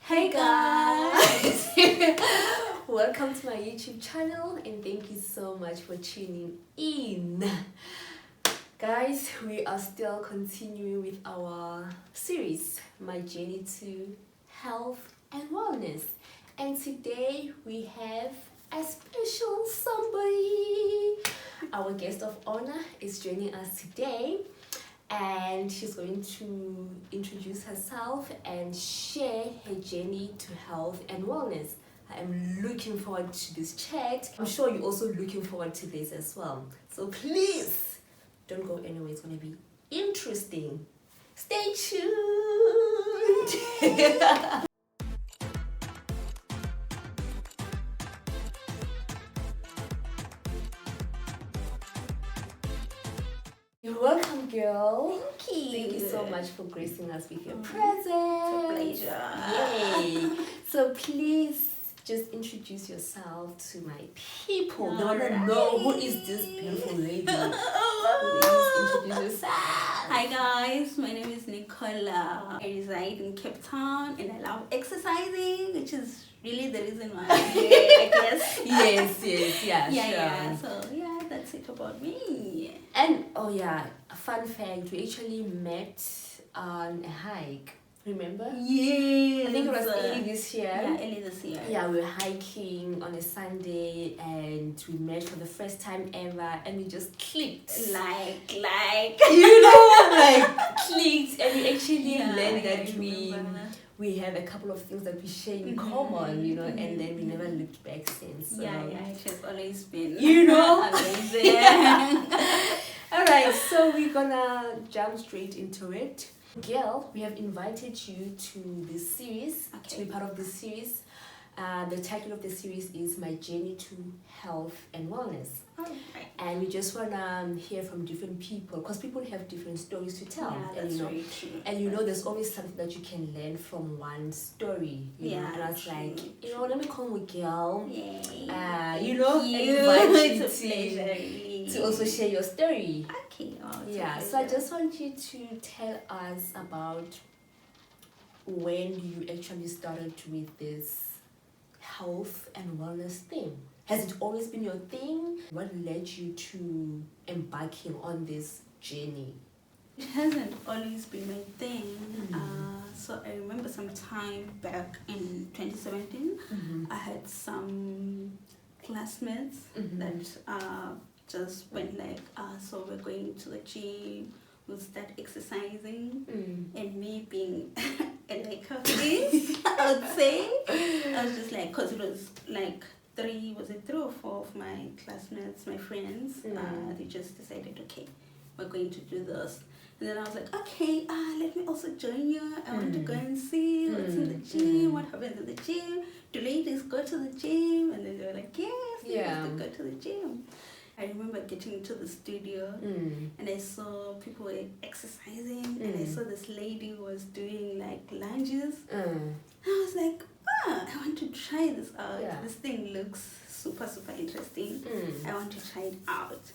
Hey guys! Welcome to my YouTube channel and thank you so much for tuning in. Guys, we are still continuing with our series, My Journey to Health and Wellness. And today we have a special somebody. Our guest of honor is joining us today. And she's going to introduce herself and share her journey to health and wellness. I am looking forward to this chat. I'm sure you're also looking forward to this as well. So please don't go anywhere. It's going to be interesting. Stay tuned. You're welcome, girl. Thank you. Thank you so much for gracing us with your presence. It's a pleasure. Yay. So please just introduce yourself to my people. They want to know who is this beautiful lady. Please introduce yourself. Hi guys, my name is Nicola. I reside in Cape Town and I love exercising, which is really the reason why I'm here, I guess. Yeah. So that's it about me. And oh yeah, a fun fact, we actually met on a hike. Remember? Yes. I think it was early this year. Yeah, early this year. Yeah, we were hiking on a Sunday and we met for the first time ever and we just clicked. Like You know, like clicked, and we actually learned that remember. we have a couple of things that we share in common, you know, and then we never looked back since. So. Yeah, it has always been, you know, amazing. Alright, so we're gonna jump straight into it. Girl, we have invited you to this series, to be part of this series. The title of the series is My Journey to Health and Wellness. Okay. And we just want to hear from different people because people have different stories to tell. Yeah, and that's you know, very true. and you know, there's always something that you can learn from one story. You know? And I was like, let me call my girl. Yay. You know, Thank and you. invite you It's a pleasure, really. to also share your story. Okay. Yeah, so I just want you to tell us about when you actually started with this health and wellness thing. Has it always been your thing? What led you to embarking on this journey? It hasn't always been my thing. So I remember some time back in 2017, I had some classmates that just went like, so we're going to the gym, we'll start exercising, and me being a liker face, I would say. I was just like, because it was like three or four of my classmates, my friends, they just decided, okay, we're going to do this. And then I was like, okay, let me also join you. I want to go and see what's in the gym, what happens in the gym. Do ladies go to the gym? And then they were like, yes, ladies go to the gym. I remember getting into the studio and I saw people were exercising and I saw this lady who was doing like lunges. And I was like, I want to try this out. Yeah. This thing looks super interesting. I want to try it out.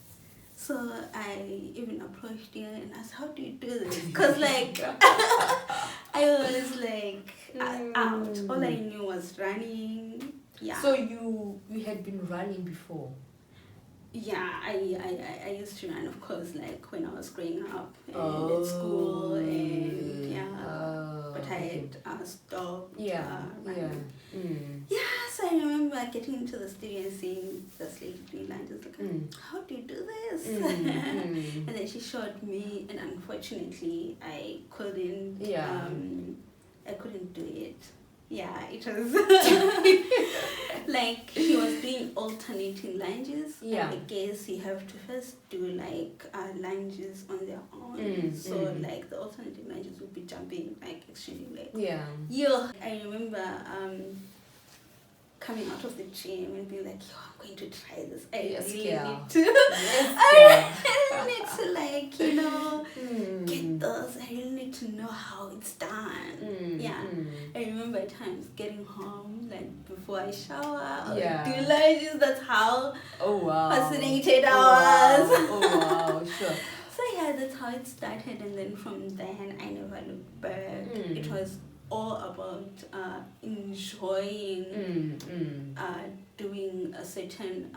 So I even approached her and asked, how do you do this? Because like, I was like out. All I knew was running. Yeah. So you had been running before? Yeah, I used to run, of course, like when I was growing up and at school and but I had stopped running. So I remember getting into the studio and seeing this lady doing lunges, like, how do you do this? And then she showed me, and unfortunately I couldn't do it. Yeah, it was like she was doing alternating lunges. I guess you have to first do like lunges on their own. So like the alternating lunges would be jumping, like exchanging legs. I remember coming out of the gym and being like, I'm going to try this. I really need to. I really need to like, get this. I really need to know how it's done. I remember at times getting home, like before I shower, I would do lunges. That's how fascinated I was. Sure. So that's how it started, and then from then I never looked back. It was all about enjoying doing a certain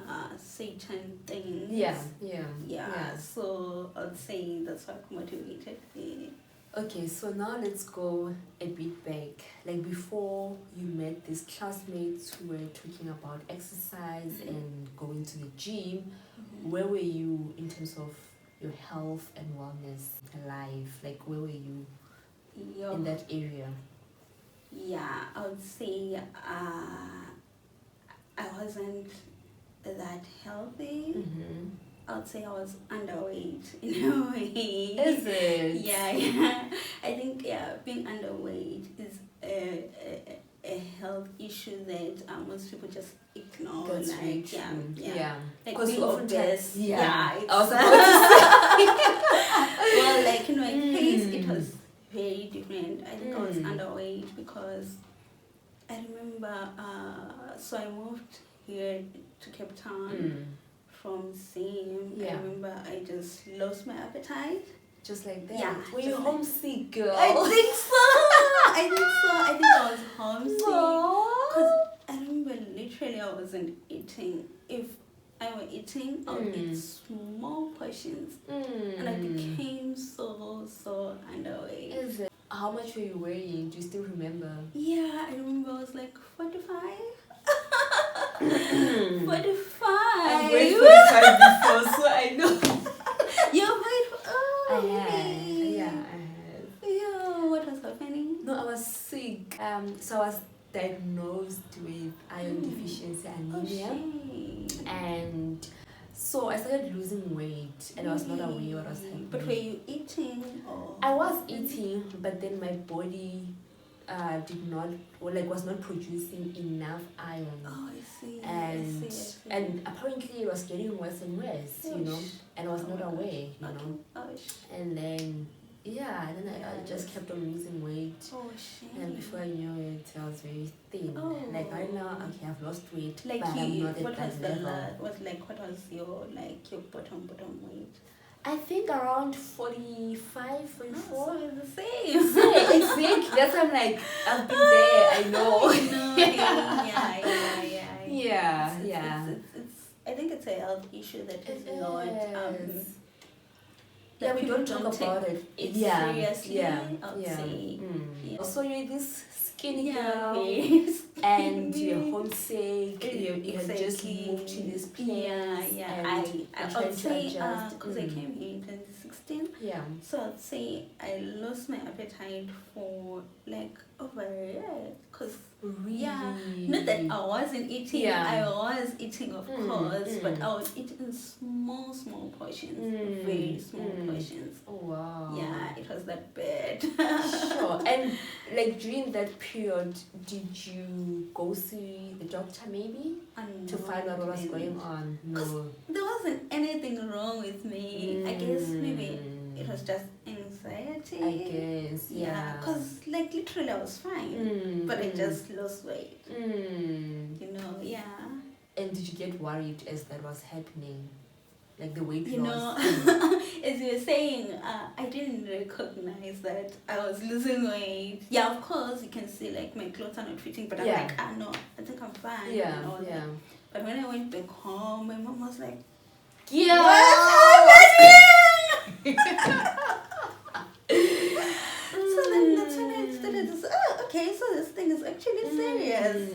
thing. Yeah. So I'd say that's what motivated me. Okay, so now let's go a bit back. Like before you met these classmates who were talking about exercise and going to the gym, where were you in terms of your health and wellness life? Like where were you in that area? Yeah, I would say I wasn't that healthy. I would say I was underweight in a way. Is it? Yeah. I think being underweight is a health issue that most people just ignore. That's like, very true. Yeah. Like Because being obese. Yeah. It's, I was about to say. well, like in my case, it was very different. I think I was underweight because I remember. So I moved here to Cape Town. From same, I remember I just lost my appetite. Just like that? Yeah. Were you homesick, girl? I think so. I think I was homesick. Because I remember literally I wasn't eating. If I were eating, I would eat small portions. And I became so underweight. Is it? How much were you weighing? Do you still remember? Yeah, I remember I was like 45. 45. I've weighed 45 before, so I know. You've weighed? Oh, I really? have. Yeah, I have. Yeah, what was happening? No, I was sick. So I was diagnosed with iron deficiency anemia. Oh, and so I started losing weight and I was not aware what was happening. But were you eating? Or? I was eating, but then my body was not producing enough iron. Oh, I see. And I see. and apparently it was getting worse and worse, you know, and I was not aware, you know. And then I just kept on losing weight. Oh, shame. And before I knew it, I was very thin. Oh. Like right now, okay, I've lost weight, Like but I'm not what at was that the level. what was your bottom weight? I think around 45, 44. Oh, so it's the same. Exactly. That's why I'm like, I've been there, I know. Yeah. It's I think it's a health issue that is not yeah, we don't talk about it. Seriously. Yeah. I would say. Yeah. So you're this skinny girl, very and you're homesick. You had just moved to this place. I would say because I came here in 2016. Yeah. So I'd say I lost my appetite for like over a year. Cause not that I wasn't eating. Yeah. I was eating, of course, but I was eating in small portions, very small portions. Oh wow. Yeah, it was that bad. Sure. And like during that period, did you go see the doctor maybe to find out what was going on? No. There wasn't anything wrong with me. I guess maybe it was just anxiety. I guess, yeah. Because like literally I was fine, but I just lost weight. You know, yeah. And did you get worried as that was happening? Like the weight loss? You know, as you were saying, I didn't recognize that I was losing weight. Yeah, of course, you can see like my clothes are not fitting, but I'm like, no, I think I'm fine. Yeah, and all that. But when I went back home, my mom was like, yeah. What's happening? So then that's when I started to say, okay, so this thing is actually serious.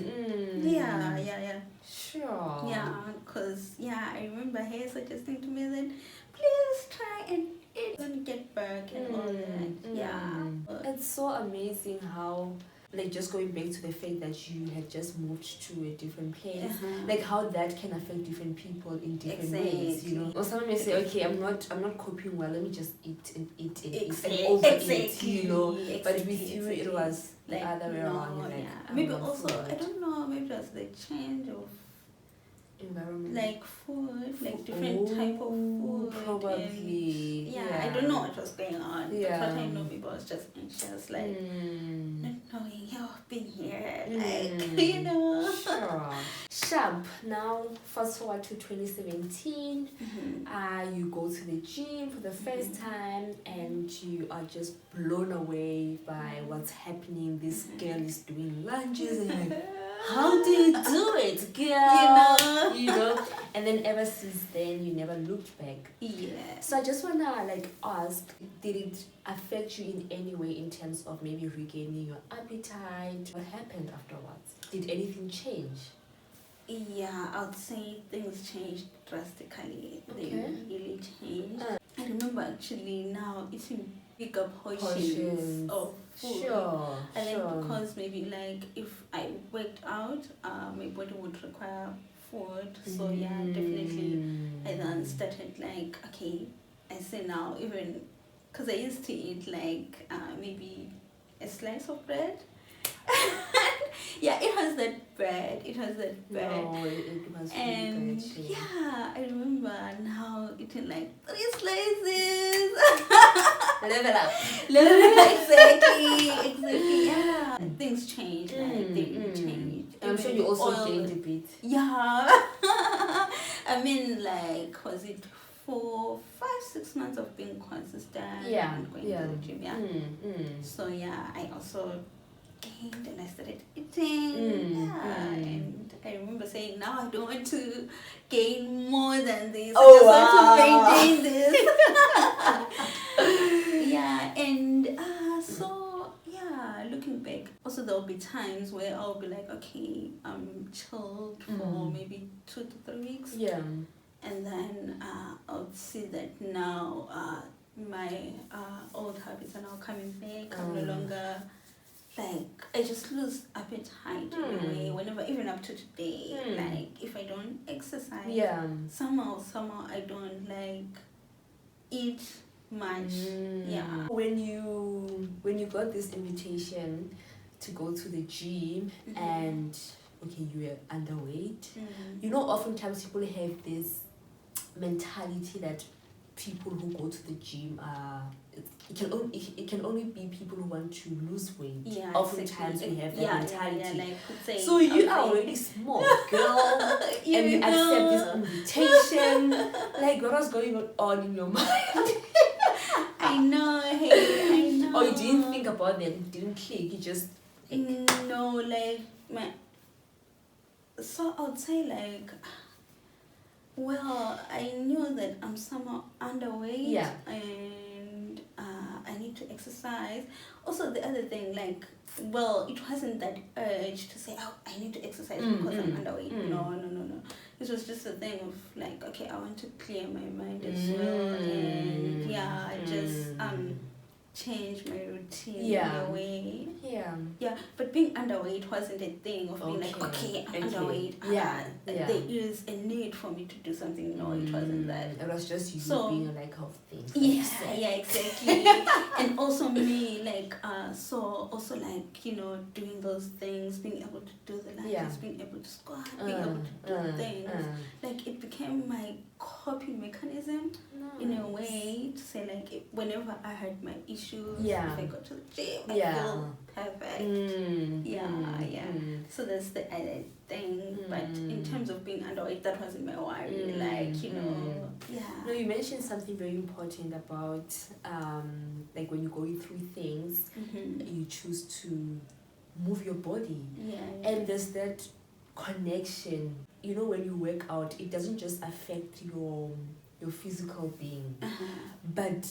Yeah. Sure. Yeah, because, I remember her suggesting to me that, please try and eat and get back and all that. Yeah. It's so amazing how, like, just going back to the fact that you had just moved to a different place, like how that can affect different people in different ways, you know. Or someone may say, okay, I'm not coping well, let me just eat and overeat, you know. But with you, it was the other way around. Like, maybe also, I don't know, maybe it was the change of environment, like food, like different type of food. Probably. And, I don't know what was going on. But what I know, maybe I was just anxious, like not knowing being here, like you know. Sure. Sharp. Now, fast forward to 2017. You go to the gym for the first time and you are just blown away by what's happening. This girl is doing lunges and you're like, how do you do it, girl? You know? And then ever since then, you never looked back. Yeah. So I just wanna ask, did it affect you in any way in terms of maybe regaining your appetite? What happened afterwards? Did anything change? Yeah, I would say things changed drastically. They Okay. really changed. I remember actually now eating bigger portions of food. Sure. I think because maybe like if I worked out, my body would require food. So yeah, definitely. I then started like, okay, I say now even because I used to eat like maybe a slice of bread. Yeah, it has that bread. No, it was And really good. yeah, I remember now eating like 3 slices. Level up. Exactly. Yeah, things change. Like they really change. I'm sure you also gained a bit. Yeah. I mean, like, was it 4, 5, 6 months of being consistent? Yeah. And going to the gym. Yeah. So yeah, I also gained and I started eating. And I remember saying, now I don't want to gain more than this. I just want to maintain this. Yeah, and so yeah, looking back, also there'll be times where I'll be like, okay, I'm chilled for maybe 2 to 3 weeks. Yeah. And then I'll see that now my old habits are now coming back. I'm no longer like, I just lose appetite in a way. Whenever, even up to today, like if I don't exercise, somehow I don't like eat much. Yeah. When you got this invitation to go to the gym and okay, you were underweight. You know, oftentimes people have this mentality that people who go to the gym it can only be people who want to lose weight. Yeah, oftentimes we have that mentality. like, say, so you are already small, girl, and you accept this invitation. Like, what was going on in your mind? I know. Or you didn't think about that, it didn't click, you just no, like so I would say like, well, I knew that I'm somehow underweight, and I need to exercise. Also, the other thing, like, well, it wasn't that urge to say, oh, I need to exercise because I'm underweight. No. It was just a thing of like, okay, I want to clear my mind as well, and yeah, just change my routine in a way. Yeah, but being underweight wasn't a thing of being like, okay, I'm underweight. There is a need for me to do something. No, it wasn't that. It was just you being like of things. Yeah, exactly. And also me, like, so also like, you know, doing those things, being able to do the lunges, being able to squat, being able to do things. Like, it became my coping mechanism in a way to say like, whenever I had my issues, if I go to the gym, I feel perfect. So that's the other thing. But in terms of being underweight, that wasn't my worry. Like, you know, No, you mentioned something very important about like when you're going through things, you choose to move your body. And there's that connection. You know, when you work out, it doesn't just affect your physical being, but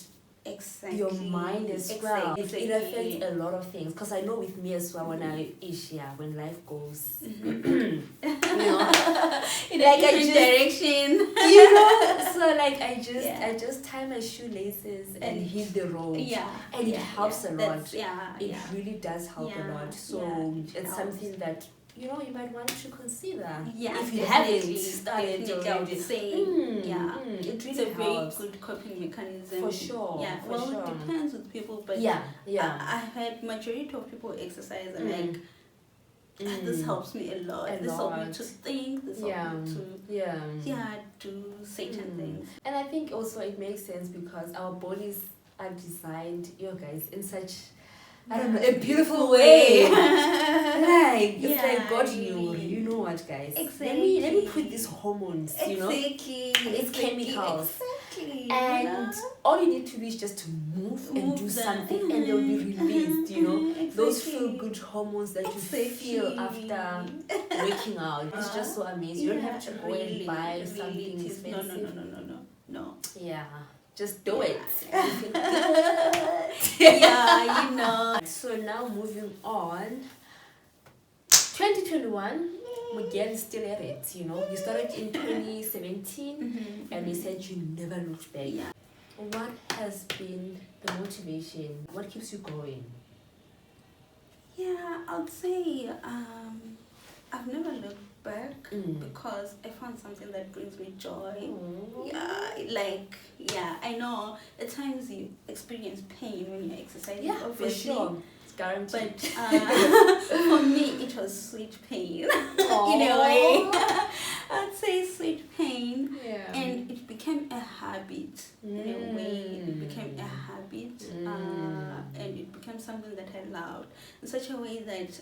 your mind as well. It affects a lot of things. Because I know with me as well, when when life goes, you know, in like a different direction, you know. So like I just tie my shoelaces and hit the road. And it helps a lot. It really does help a lot. So it's something that, you know, you might want to consider. If you haven't started already. It really it's a very helps. good coping mechanism. For sure. It depends with people, but I heard majority of people exercise and like, this helps me a lot. This helps me to think. This helps me to do certain things. And I think also it makes sense because our bodies are designed, you guys, in such, I don't know, a beautiful way. Like, it's like God knew, you know what, what, guys? Exactly. Let me put these hormones, you know, it's chemicals. Exactly. And all you need to do is just to move and do something, and they'll be released, you know, those feel good hormones that you feel after working out. It's just so amazing. You don't have to go and buy something expensive. No. Yeah, just do it. Yeah, you know. So now moving on, 2021, Miguel is still at it, you know. You started in 2017 and you said you never looked back. Yeah. What has been the motivation? What keeps you going? Yeah, I'd say I've never looked back because I found something that brings me joy. Yeah, I know at times you experience pain when you're exercising. Yeah, obviously. for sure. It's guaranteed. But for me, it was sweet pain. In a way, I'd say sweet pain. Yeah. And it became a habit. In a way, it became a habit. And it became something that I loved in such a way that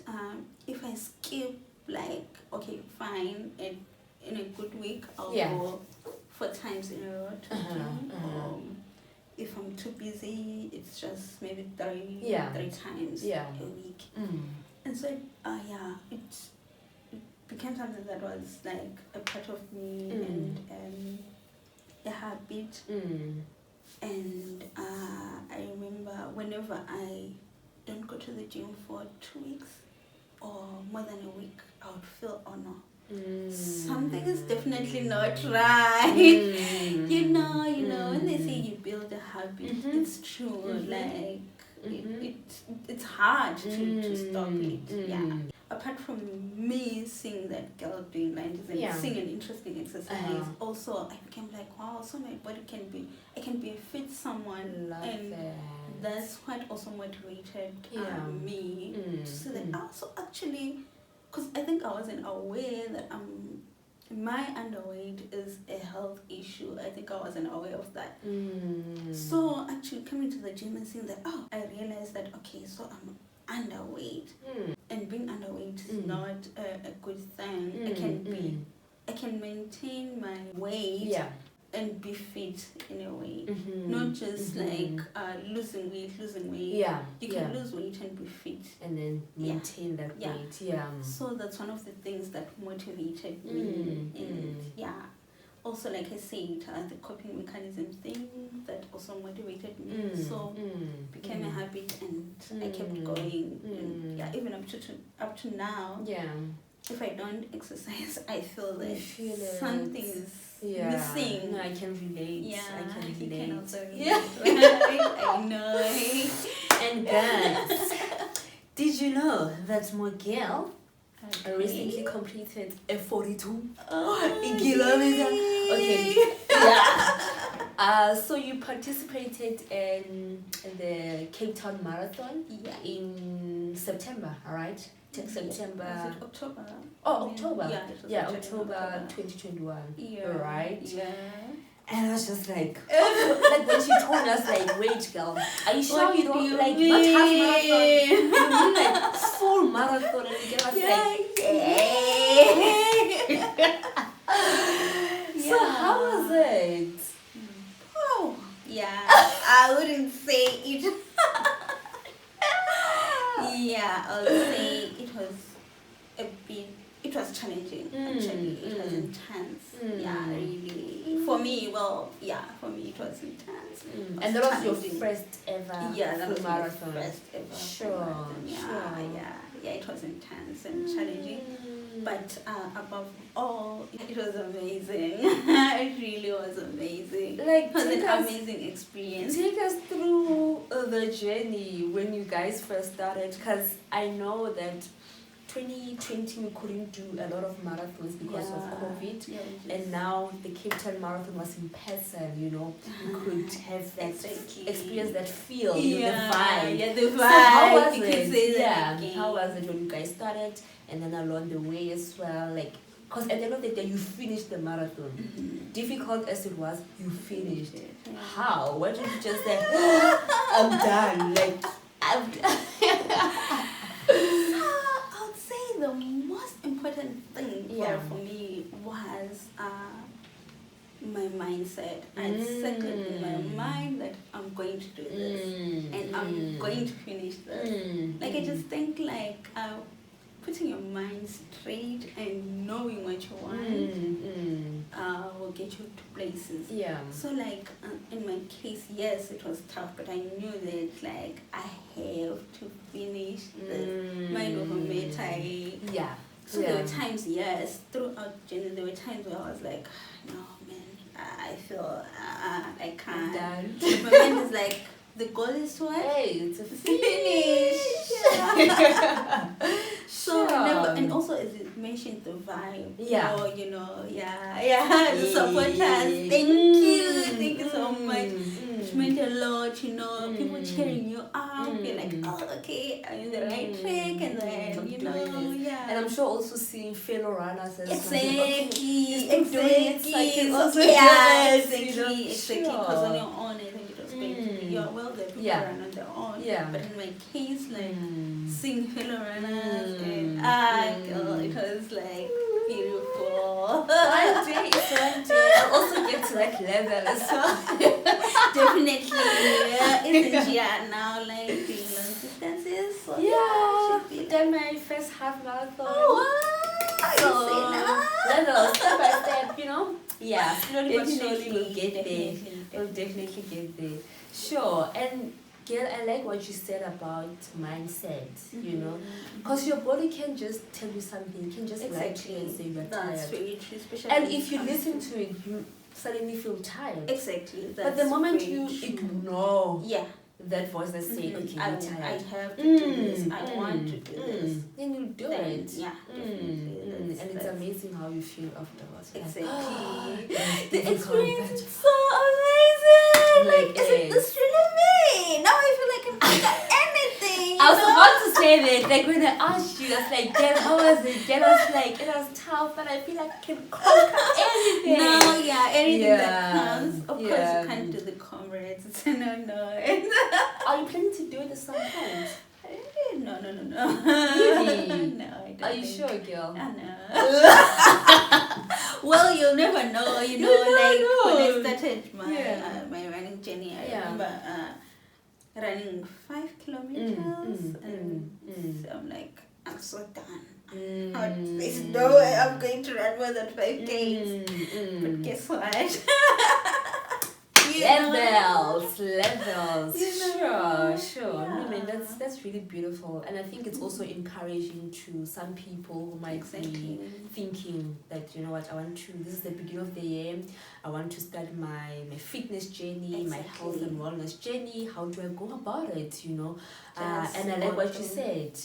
if I skip, like, okay, fine, and in a good week, I'll go 4 times in a row to the gym. If I'm too busy, it's just maybe 3 times a week. And so, it became something that was like a part of me and a habit. And I remember whenever I don't go to the gym for 2 weeks or more than a week, I would feel, oh no, something is definitely not right. You know, when they say you build a habit, it's true. Like it's hard to stop it. Yeah. Apart from me seeing that girl doing lunges and seeing an interesting exercise, also I became like, wow, so my body I can be a fit someone. That's what also motivated me to say that so actually, because I think I wasn't aware that my underweight is a health issue. I think I wasn't aware of that. So actually coming to the gym and seeing that, I realized that, okay, so I'm underweight. And being underweight is not a good thing. I can maintain my weight and be fit in a way. Not just like losing weight. You can lose weight and be fit. And then maintain that weight. So that's one of the things that motivated me. And also, like I said, the coping mechanism thing that also motivated me. So became a habit and I kept going. And even up to now. If I don't exercise, I feel that something is missing. No, I can relate. I can relate. You can also relate. I know. And guys, did you know that Miguel recently completed a 42 kilometers? Okay. So you participated in the Cape Town Marathon in September, alright? September. Was it October? Oh, October. Yeah, October 2021. Right? Yeah. And I was just like, like when she told us, like, wait, girl, are you sure you don't like not half marathon? You mean like full marathon? And you was like, So how was it? Oh, yeah. I wouldn't say it. I would say it was challenging, actually. It was intense. Really. For me, it was intense. And that was your first ever that was marathon? My first ever Sure. marathon. It was intense and challenging. But above all, it was amazing. It really was amazing. Like, it was an amazing experience. Take us through the journey when you guys first started, because I know that 2020 we couldn't do a lot of marathons because of COVID, and now the Cape Town Marathon was in person. You know, we could have that experience, that feel, the vibe. The vibe. So how was it? How was it when you guys started, and then along the way as well, like? Because at the end of the day, you finished the marathon. Difficult as it was, you finished it. How? Why didn't you just say, I'm done? Like, I'm done. I would say the most important thing for me was my mindset. I set it in my mind that I'm going to do this and I'm going to finish this. Like I just think like putting your mind straight and knowing what you want will get you to places. Yeah. So like in my case, yes, it was tough, but I knew that like I have to finish this. Mind over matter. Yeah. So there were times, yes, throughout journey, there were times where I was like, no, man, I feel I can't. Done. My mind is like, the goal is to what? Hey, to finish. So never, and also as you mentioned the vibe. Yeah. Or, the supporters. Thank you so much. It meant a lot, people cheering you up. You're like, oh, okay, I'm in the right track, and then And I'm sure also seeing fellow runners as exactly. Exactly. Because on your own, I think it was going to be well, the people run on their own. Yeah. But in my case, like seeing fellow runners and girl, it was like beautiful. One day. I'll also get to that level as well. Definitely. Isn't she now like doing long distances? So Done my first half marathon. Oh, Little step by step, Yeah, slowly but surely Definitely, we'll get there. definitely. We'll definitely get there. Sure. And girl, I like what you said about mindset, because your body can just tell you something, can just lie to you and say you're tired. That's very true, especially And if you listen to it, you suddenly feel tired. Exactly. But the moment very you true. ignore that voice that says, okay, I you're tired. have to do this. I want to do this. Then you do it. Yeah, definitely. And it's amazing how you feel afterwards. Exactly. The experience is so amazing. Like, is this really me? Now I feel like I can do anything. I was about to say that, like when I asked you, I was like, girl, how was it? Girl, I was like, it was tough, but I feel like I can conquer anything. No, anything that comes. Of course, you can't do the comrades. No. Are you planning to do it at some point? No. Really? No, I don't. Are you sure, girl? I know. Well, you'll never know. When I started my running journey, I remember running 5 kilometers, and so I'm like, I'm so done. There's no way I'm going to run more than 5 days. But guess what? Levels. Sure. Yeah. I mean, that's really beautiful, and I think it's also encouraging to some people who might be thinking that, you know what, this is the beginning of the year, I want to start my fitness journey, my health and wellness journey. How do I go about it? And I like what you said.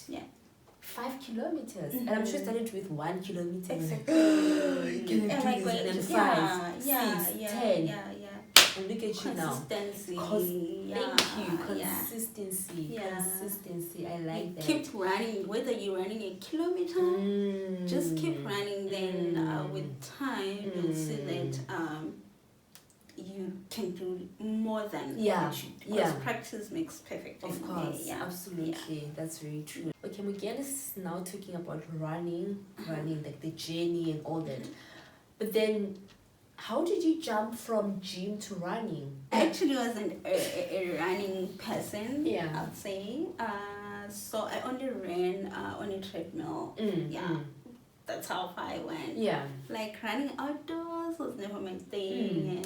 5 kilometers, and I'm sure it started with 1 kilometer. Exactly. Can I do this? And then 5, 6, 10. And look at you now. Consistency. Thank you. Consistency. I like that. Keep running, whether you're running a kilometer, just keep running. Then with time, you'll see that you can do more than what you do. Because practice makes perfect. Of course, absolutely. That's very true. Okay, Mugian is now talking about running, like the journey and all that. But then, how did you jump from gym to running? I actually wasn't a running person, I'd say. So I only ran on a treadmill. That's how far I went. Like running outdoors was never my thing.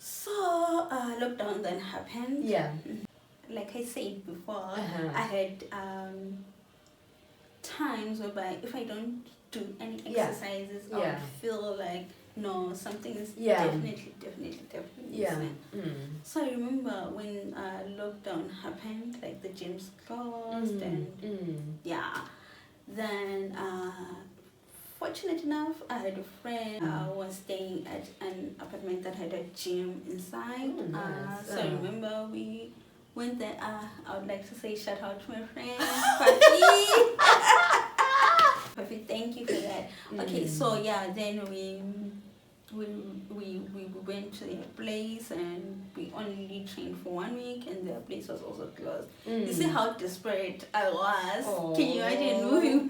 So lockdown then happened. Like I said before, I had times whereby if I don't do any exercises, I would feel like, no, something is definitely missing. So I remember when lockdown happened, like the gyms closed and then fortunate enough, I had a friend who was staying at an apartment that had a gym inside. So I remember we went there. I would like to say shout out to my friend Papi. Papi, thank you for that. Okay, so then we went to their place and we only trained for 1 week and their place was also closed. You see how desperate I was. Can you imagine moving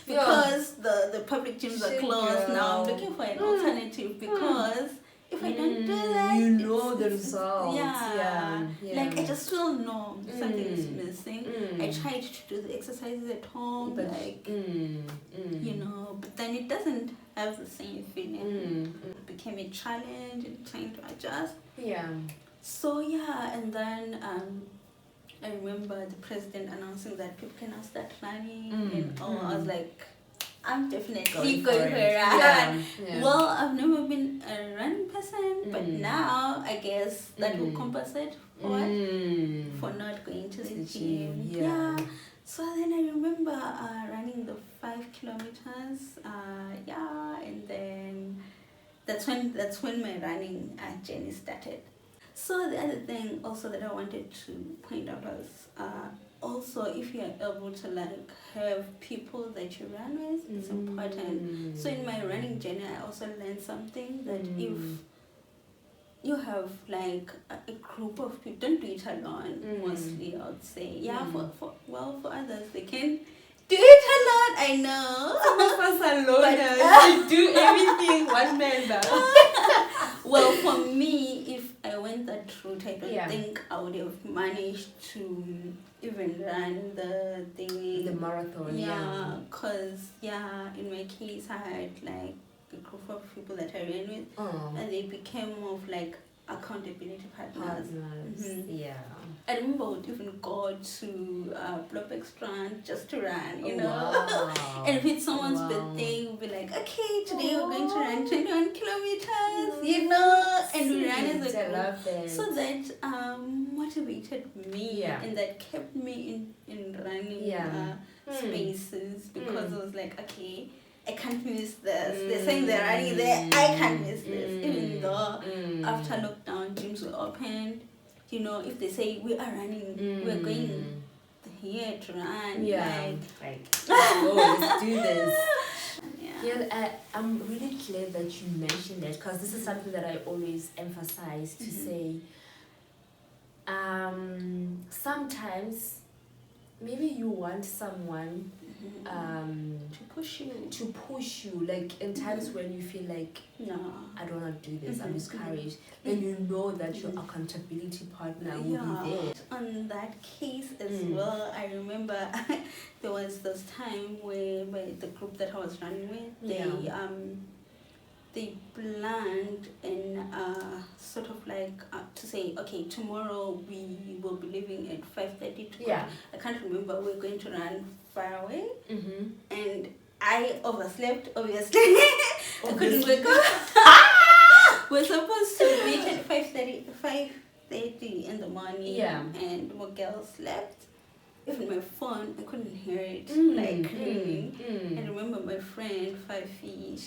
because the gyms are Shit, closed. Now I'm girl. looking for an alternative because if I don't do that, you know the it's- results. Yeah. Yeah. Like I just feel no, something is missing. I Mm. tried to do the exercises at home, But like you know, but then it doesn't have the same feeling. It became a challenge and trying to adjust. Yeah. So yeah, and then I remember the president announcing that people can now start running, and I was like, I'm definitely going for a run. Yeah. Well, I've never been a running person, but now I guess that will compensate for what? For not going to the gym. Yeah. So then I remember running the 5 kilometers. Yeah, and then that's when my running journey started. So the other thing also that I wanted to point out was also if you are able to like have people that you run with, it's important. So in my running journey, I also learned something that if you have like a group of people, don't do it alone. Mostly, I would say, yeah. For others, they can do it alone. I know. Some of us alone, we do everything one man does. Well, for me, if I went that route, I don't Yeah. think I would have managed to even run the thing. The marathon. Yeah, because, in my case, I had like a group of people that I ran with, and they became more of like accountability partners. Yeah. I remember I would even go to Blobek Strand just to run, you know. Wow. And if it's someone's birthday, we'll be like, okay, today we're going to run 21 kilometers, you know, and we ran as a I group. love that. So that motivated me, and that kept me in running spaces, because I was like, okay, I can't miss this. They're saying they're running there, I can't miss this. Even though after lockdown, gyms were opened, you know, if they say we are running, we're going here to run. Let's do this. Yeah. Yeah, I'm really glad that you mentioned that, because this is something that I always emphasize to say. Sometimes maybe you want someone to push you like in times when you feel like, no, I don't want to do this, I'm discouraged, then you know that your accountability partner will be there. On that case as well, I remember there was this time where the group that I was running with, they planned and sort of like to say, okay, tomorrow we will be leaving at 5:30 to I can't remember, we're going to run far away, and I overslept, obviously. I couldn't wake up. We're supposed to meet at 5:30 in the morning, and more girls slept. Even my phone, I couldn't hear it, like ringing. I remember my friend, Fafi,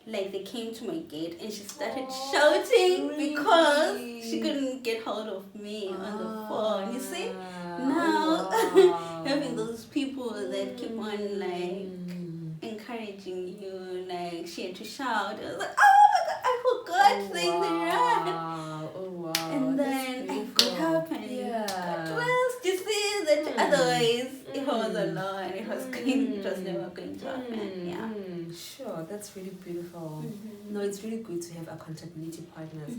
they came to my gate and she started shouting because she couldn't get hold of me on the phone. You see? Now, having those people that keep on encouraging you, like she had to shout. I was like, oh my god, I forgot things around. And then I got up and got dressed. You see that otherwise, if I was alone, it was never going to happen. Sure, that's really beautiful. No, it's really good to have accountability partners.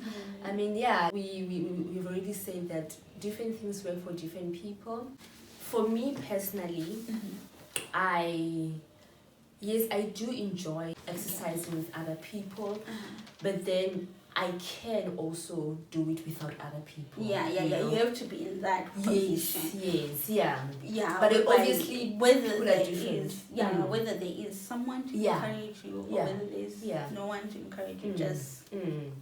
I mean, we've already said that different things work for different people. For me personally, I do enjoy exercising with other people, but then I can also do it without other people. You have to be in that position. Yeah. But obviously, whether there is whether there is someone to encourage you, or whether there's no one to encourage you, just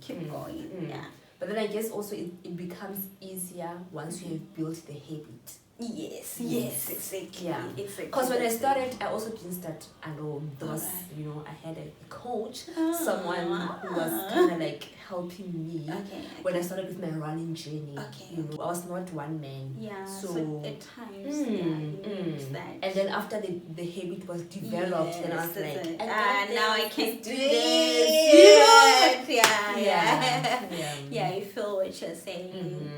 keep going. But then I guess also it becomes easier once you have built the habit. Yes, exactly. Because when I started, I also didn't start alone. There was, I had a coach, someone who was kind of like helping me when I started with my running journey. I was not one man. So at times, you need that. And then after the habit was developed, then I was like, now I can do this. I feel what you're saying.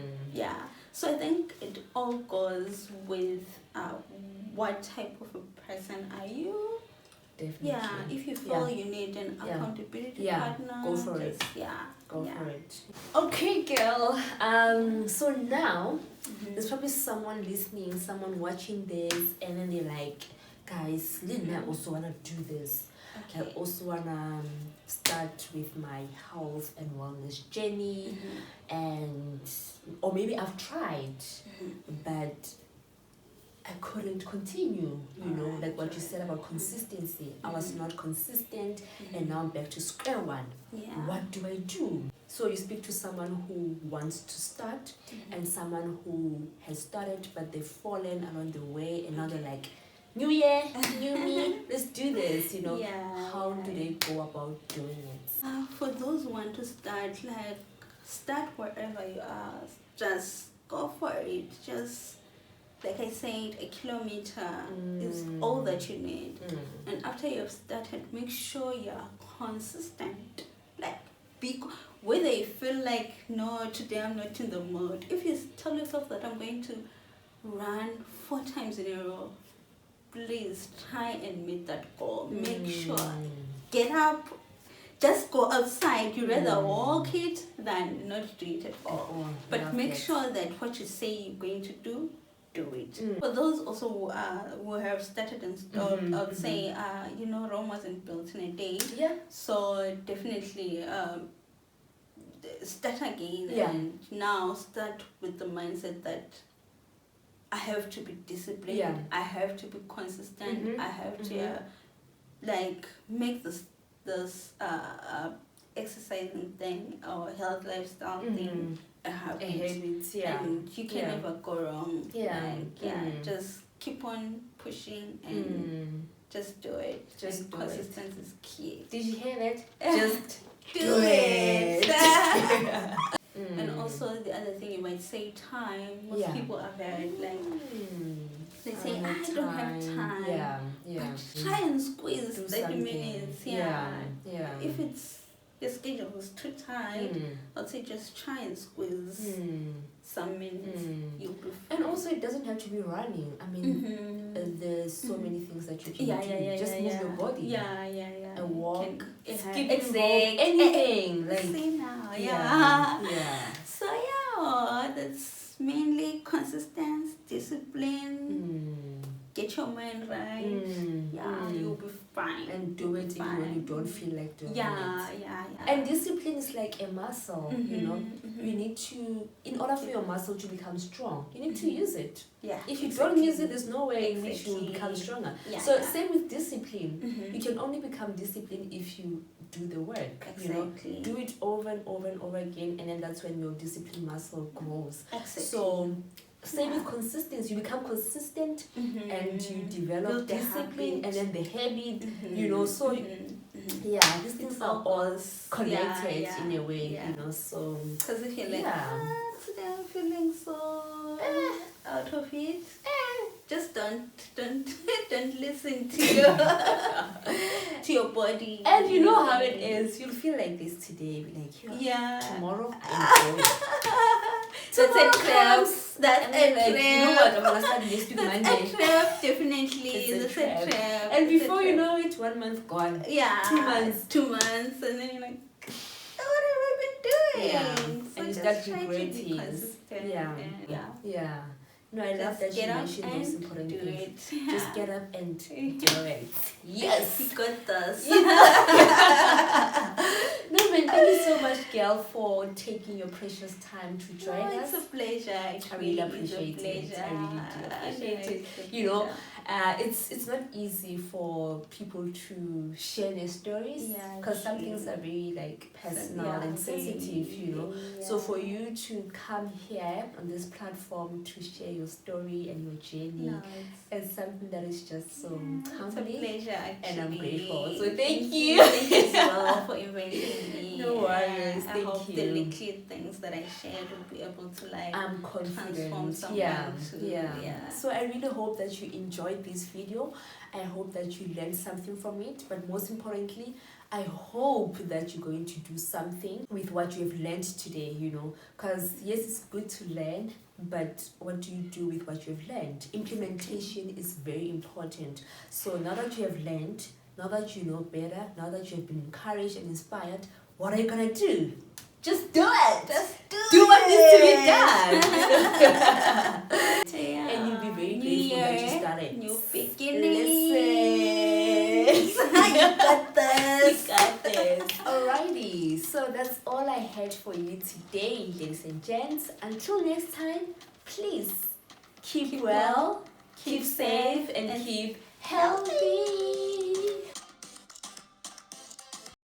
So I think it all goes with what type of a person are you? Definitely. Yeah, if you feel you need an accountability partner, go for it. Go for it. Okay, girl. So now there's probably someone listening, someone watching this, and then they're like, guys, Lynn, I also wanna do this. I also wanna start with my health and wellness journey, and or maybe I've tried, but I couldn't continue, you know, like what you said about consistency. I was not consistent, and now I'm back to square one. What do I do? So you speak to someone who wants to start and someone who has started, but they've fallen along the way, and now they're like, new year, new me, let's do this, you know. How do they go about doing it? For those who want to start, like, start wherever you are. Just go for it. Just, like I said, a kilometer is all that you need. And after you've started, make sure you're consistent. Like, whether you feel like, no, today I'm not in the mood. If you tell yourself that I'm going to run 4 times in a row, please try and meet that goal. Make sure. Get up. Just go outside. You rather walk it than not do it at all. But make sure that what you say you're going to do it. For those also who have started and stopped, I would say, you know, Rome wasn't built in a day. So definitely start again, and now start with the mindset that I have to be disciplined, I have to be consistent, I have to like make this exercising thing or health lifestyle thing a habit. And you can never go wrong. Just keep on pushing and just do it. Just consistency is key. Did you hear that? Just do it. And also the other thing, you might say time. Most people are very like, they say, I don't have time. But try and squeeze 30 minutes. If it's your schedule is too tight, I'd say just try and squeeze some minutes. You'll be fine. And also, it doesn't have to be running. I mean, there's so many things that you can do. Just move your body. A walk, skipping rope, anything. Like, say now, So that's mainly consistency, discipline. Get your mind right. You'll be fine. And do it even when you don't feel like doing it. And discipline is like a muscle, you know. You need to, in order for your muscle to become strong, you need to use it. If you don't use it, there's no way in which you will become stronger. So same with discipline. You can only become disciplined if you do the work. You know, do it over and over and over again, and then that's when your discipline muscle grows. So same with consistency. You become consistent and you develop discipline and then the habit, you know. So these things are all connected in a way, you know. So because if you're like, today I'm feeling so out of it, just don't listen to your body. And you know how it is. You'll feel like this today, like tomorrow I'm going. That's a trap. That's a trap. You know what? I'm gonna start next week Monday. That's a trap, definitely. That's a trap. And before you know it, 1 month gone. 2 months. 2 months, and then you're like, what have I been doing? So and you just start regretting. No, I love that you mentioned those important things. Just get up and do it. Yes, you got this. No, man, thank you so much, girl, for taking your precious time to join us. It's a pleasure. I really appreciate it. I really do appreciate it. You know, it's not easy for people to share their stories because some things are very like personal and sensitive, you know. So for you to come here on this platform to share your story and your journey is something that is just so humbling. It's a pleasure, actually. And I'm grateful. So thank you. Thank you as well for inviting me. No worries. I hope the little things that I shared will be able to like I'm confident. Transform someone So I really hope that you enjoyed this video. I hope that you learned something from it, but most importantly, I hope that you're going to do something with what you have learned today, you know, because yes, it's good to learn, but what do you do with what you have learned? Implementation is very important. So now that you have learned, now that you know better, now that you've been encouraged and inspired, what are you gonna do? Just do it. Just do what needs to be done. Yeah. And you'll be very grateful that you started. New beginnings. Listen. You got this. You got this. Alrighty, so that's all I had for you today, ladies and gents. Until next time, please keep well, keep safe, and keep healthy.